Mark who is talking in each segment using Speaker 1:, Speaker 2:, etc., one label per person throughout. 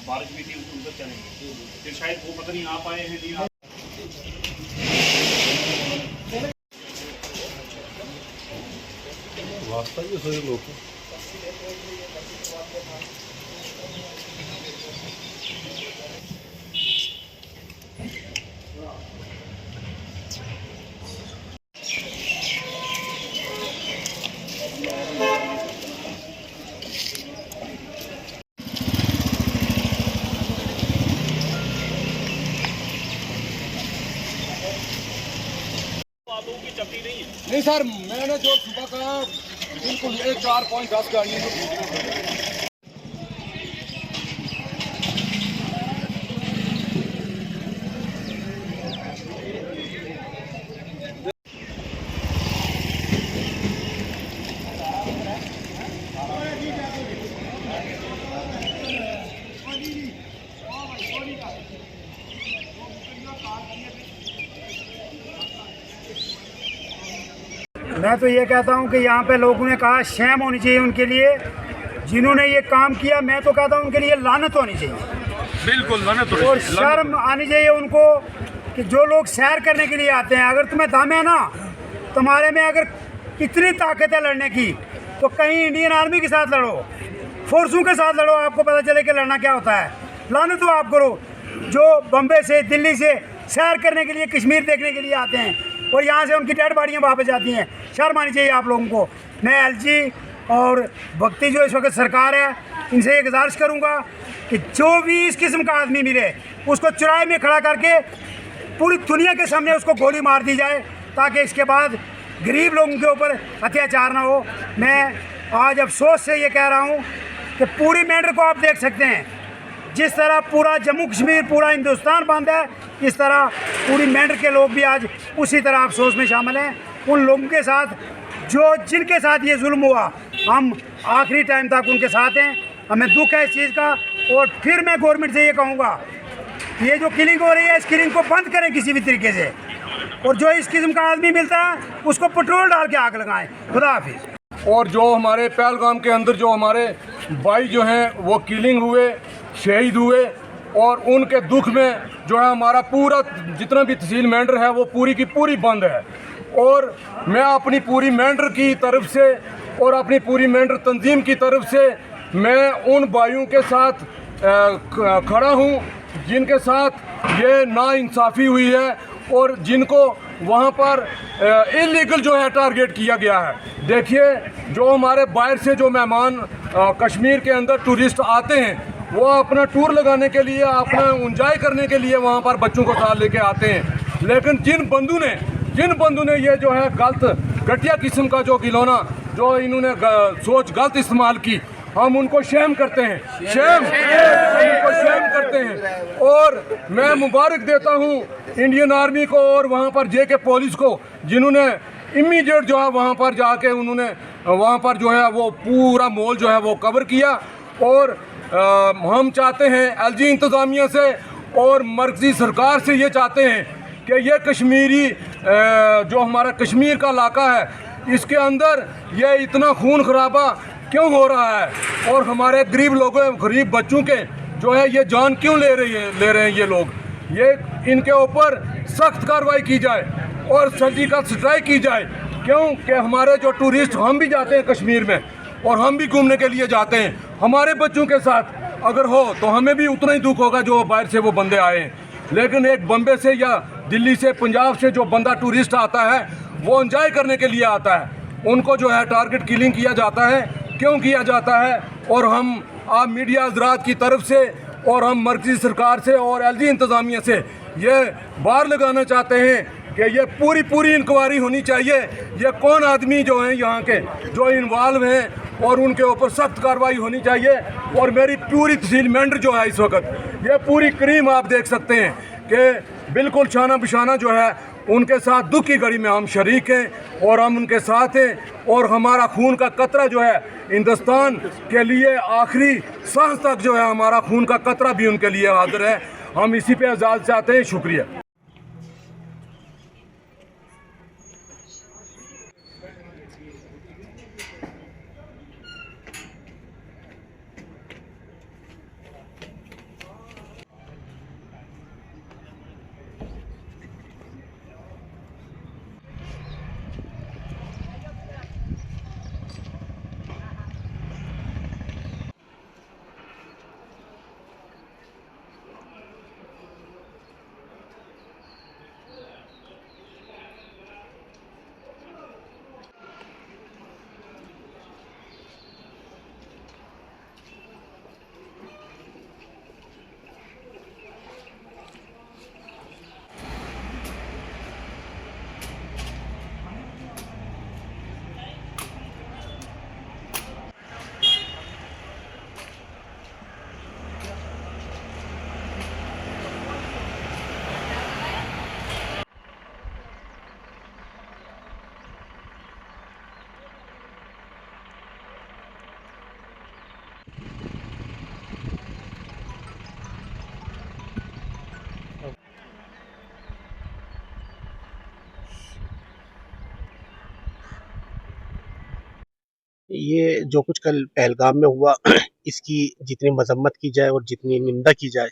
Speaker 1: बारिश भी थी उधर चलेंगे, फिर शायद वो पता नहीं आ पाए हैं नहीं।
Speaker 2: वास्ता भी सही लोग
Speaker 3: नहीं सर, मैंने जो सुबह कहा बिल्कुल ये 4.10 गाड़ियों को
Speaker 4: मैं तो ये कहता हूँ कि यहाँ पे लोगों ने कहा शर्म होनी चाहिए उनके लिए जिन्होंने ये काम किया। मैं तो कहता हूँ उनके लिए लानत होनी चाहिए,
Speaker 2: बिल्कुल लानत
Speaker 4: और शर्म आनी चाहिए उनको कि जो लोग सैर करने के लिए आते हैं, अगर तुम्हें दम है ना, तुम्हारे में अगर इतनी ताकत है लड़ने की, तो कहीं इंडियन आर्मी के साथ लड़ो, फोर्सों के साथ लड़ो, आपको पता चले कि लड़ना क्या होता है। लानत तो आप करो जो बम्बे से दिल्ली से सैर करने के लिए, कश्मीर देखने के लिए आते हैं और यहाँ से उनकी डेड बॉडियाँ वापस जाती हैं। शर्म आनी चाहिए आप लोगों को। मैं एलजी और भक्ति जो इस वक्त सरकार है, इनसे ये गुजारिश करूँगा कि जो भी इस किस्म का आदमी मिले उसको चौराहे में खड़ा करके पूरी दुनिया के सामने उसको गोली मार दी जाए, ताकि इसके बाद गरीब लोगों के ऊपर अत्याचार ना हो। मैं आज अफसोस से ये कह रहा हूँ कि पूरी मेंढर को आप देख सकते हैं, जिस तरह पूरा जम्मू कश्मीर पूरा हिंदुस्तान बंद है, इस तरह पूरी मेंढर के लोग भी आज उसी तरह अफसोस में शामिल हैं। उन लोगों के साथ जिनके साथ ये जुल्म हुआ, हम आखिरी टाइम तक उनके साथ हैं। हमें दुख है इस चीज़ का, और फिर मैं गवर्नमेंट से ये कहूँगा, ये जो किलिंग हो रही है, इस किलिंग को बंद करें किसी भी तरीके से, और जो इस किस्म का आदमी मिलता है उसको पेट्रोल डाल के आग लगाएं। खुदा हाफिज़।
Speaker 3: और जो हमारे पहलगाम के अंदर जो हमारे भाई जो हैं वो किलिंग हुए, शहीद हुए, और उनके दुख में जो है हमारा पूरा जितना भी तहसील मेंढर है वो पूरी की पूरी बंद है। और मैं अपनी पूरी मेंढर की तरफ से और अपनी पूरी मेंढर तंजीम की तरफ से मैं उन भाइयों के साथ खड़ा हूँ जिनके साथ ये नाइंसाफ़ी हुई है और जिनको वहाँ पर इलीगल जो है टारगेट किया गया है। देखिए, जो हमारे बाहर से जो मेहमान कश्मीर के अंदर टूरिस्ट आते हैं, वो अपना टूर लगाने के लिए, अपना एंजॉय करने के लिए वहाँ पर बच्चों को साथ लेके आते हैं, लेकिन जिन बंदू ने ये जो है गलत घटिया किस्म का जो खिलौना जो इन्होंने सोच गलत इस्तेमाल की, हम उनको शेम करते हैं, उनको शेम करते हैं। और मैं मुबारक देता हूँ इंडियन आर्मी को और वहाँ पर जेके पुलिस को, जिन्होंने इमीडिएट जो है वहाँ पर जाके उन्होंने वहाँ पर जो है वो पूरा मॉल जो है वो कवर किया। और हम चाहते हैं एलजी इंतज़ामिया से और मरकज़ी सरकार से ये चाहते हैं कि ये कश्मीरी जो हमारा कश्मीर का इलाका है, इसके अंदर ये इतना खून खराबा क्यों हो रहा है, और हमारे गरीब लोगों, गरीब बच्चों के जो है ये जान क्यों ले रहे हैं ये लोग। ये इनके ऊपर सख्त कार्रवाई की जाए और सर्जिकल स्ट्राइक की जाए, क्योंकि हमारे जो टूरिस्ट, हम भी जाते हैं कश्मीर में और हम भी घूमने के लिए जाते हैं, हमारे बच्चों के साथ अगर हो तो हमें भी उतना ही दुख होगा जो बाहर से वो बंदे आए हैं। लेकिन एक बम्बे से या दिल्ली से, पंजाब से जो बंदा टूरिस्ट आता है वो एंजॉय करने के लिए आता है, उनको जो है टारगेट किलिंग किया जाता है। क्यों किया जाता है? और हम आप मीडिया हज़रात की तरफ से और हम मरकज़ी सरकार से और एलजी इंतज़ामिया से ये बार लगाना चाहते हैं कि ये पूरी इंक्वायरी होनी चाहिए। ये कौन आदमी जो हैं यहाँ के जो इन्वॉल्व हैं, और उनके ऊपर सख्त कार्रवाई होनी चाहिए। और मेरी पूरी तहसील मेंढर जो है इस वक्त ये पूरी करीम आप देख सकते हैं कि बिल्कुल शाना बिशाना जो है उनके साथ दुख की घड़ी में हम शरीक हैं और हम उनके साथ हैं। और हमारा खून का कतरा जो है हिंदुस्तान के लिए आखिरी सांस तक जो है हमारा खून का कतरा भी उनके लिए हाजिर है। हम इसी पे इजाज़त चाहते हैं। शुक्रिया।
Speaker 2: ये जो कुछ कल पहलगाम में हुआ इसकी जितनी मजम्मत की जाए और जितनी निंदा की जाए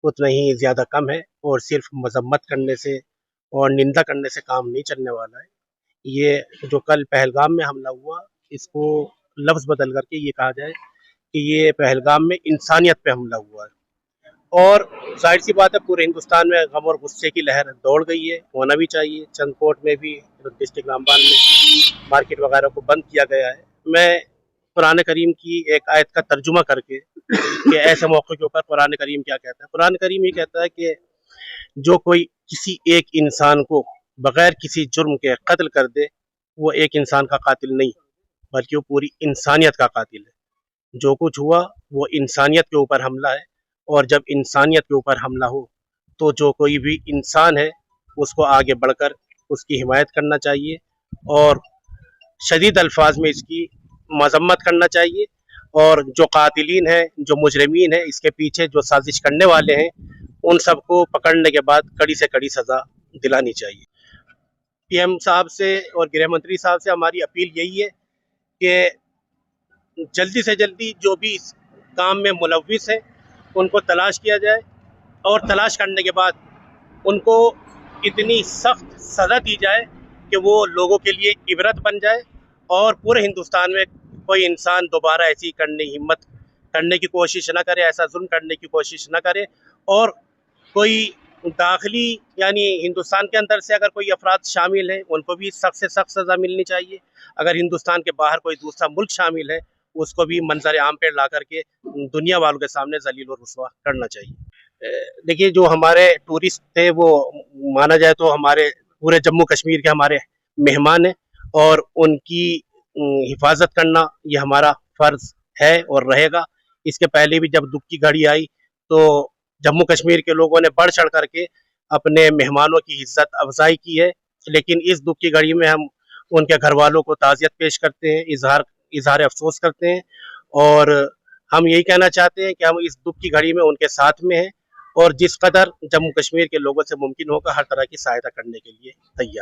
Speaker 2: उतना ही ज़्यादा कम है। और सिर्फ मजम्मत करने से और निंदा करने से काम नहीं चलने वाला है। ये जो कल पहलगाम में हमला हुआ, इसको लफ्ज़ बदल करके ये कहा जाए कि ये पहलगाम में इंसानियत पे हमला हुआ है। और ज़ाहिर सी बात है, पूरे हिंदुस्तान में गम और गुस्से की लहर दौड़ गई है, होना भी चाहिए। चंदकोट में भी, डिस्ट्रिक्ट रामबान में मार्केट वगैरह को बंद किया गया है। मैं कुरान करीम की एक आयत का तर्जुमा करके कि ऐसे मौके के ऊपर कुरान करीम क्या कहता है। कुरान करीम ये कहता है कि जो कोई किसी एक इंसान को बगैर किसी जुर्म के कत्ल कर दे, वो एक इंसान का कातिल नहीं, बल्कि वो पूरी इंसानियत का कातिल है। जो कुछ हुआ वो इंसानियत के ऊपर हमला है। और जब इंसानियत के ऊपर हमला हो तो जो कोई भी इंसान है उसको आगे बढ़कर उसकी हिमायत करना चाहिए और शदीद अल्फाज में इसकी मजम्मत करना चाहिए। और जो कातिलीन हैं, जो मुजरिमीन हैं, इसके पीछे जो साजिश करने वाले हैं, उन सबको पकड़ने के बाद कड़ी से कड़ी सज़ा दिलानी चाहिए। पीएम साहब से और गृह मंत्री साहब से हमारी अपील यही है कि जल्दी से जल्दी जो भी इस काम में मुलव्विस है उनको तलाश किया जाए और तलाश करने के बाद उनको इतनी सख्त सज़ा दी जाए कि वो लोगों के लिए इबरत बन जाए और पूरे हिंदुस्तान में कोई इंसान दोबारा ऐसी हिम्मत करने की कोशिश ना करे, ऐसा जुल्म करने की कोशिश ना करे। और कोई दाखिली यानी हिंदुस्तान के अंदर से अगर कोई अफराद शामिल हैं उनको भी सख्त से सख्त सज़ा मिलनी चाहिए। अगर हिंदुस्तान के बाहर कोई दूसरा मुल्क शामिल है उसको भी मंजर आम पे ला करके दुनिया वालों के सामने जलील और रुसवा करना चाहिए। देखिए, जो हमारे टूरिस्ट थे वो माना जाए तो हमारे पूरे जम्मू कश्मीर के हमारे मेहमान हैं और उनकी हिफाजत करना ये हमारा फ़र्ज़ है और रहेगा। इसके पहले भी जब दुख की घड़ी आई तो जम्मू कश्मीर के लोगों ने बढ़ चढ़ करके अपने मेहमानों की इज्जत अफजाई की है। लेकिन इस दुख की घड़ी में हम उनके घर वालों को ताज़ियत पेश करते हैं, इजहार अफसोस करते हैं और हम यही कहना चाहते हैं कि हम इस दुख की घड़ी में उनके साथ में हैं और जिस कदर जम्मू कश्मीर के लोगों से मुमकिन होगा हर तरह की सहायता करने के लिए तैयार।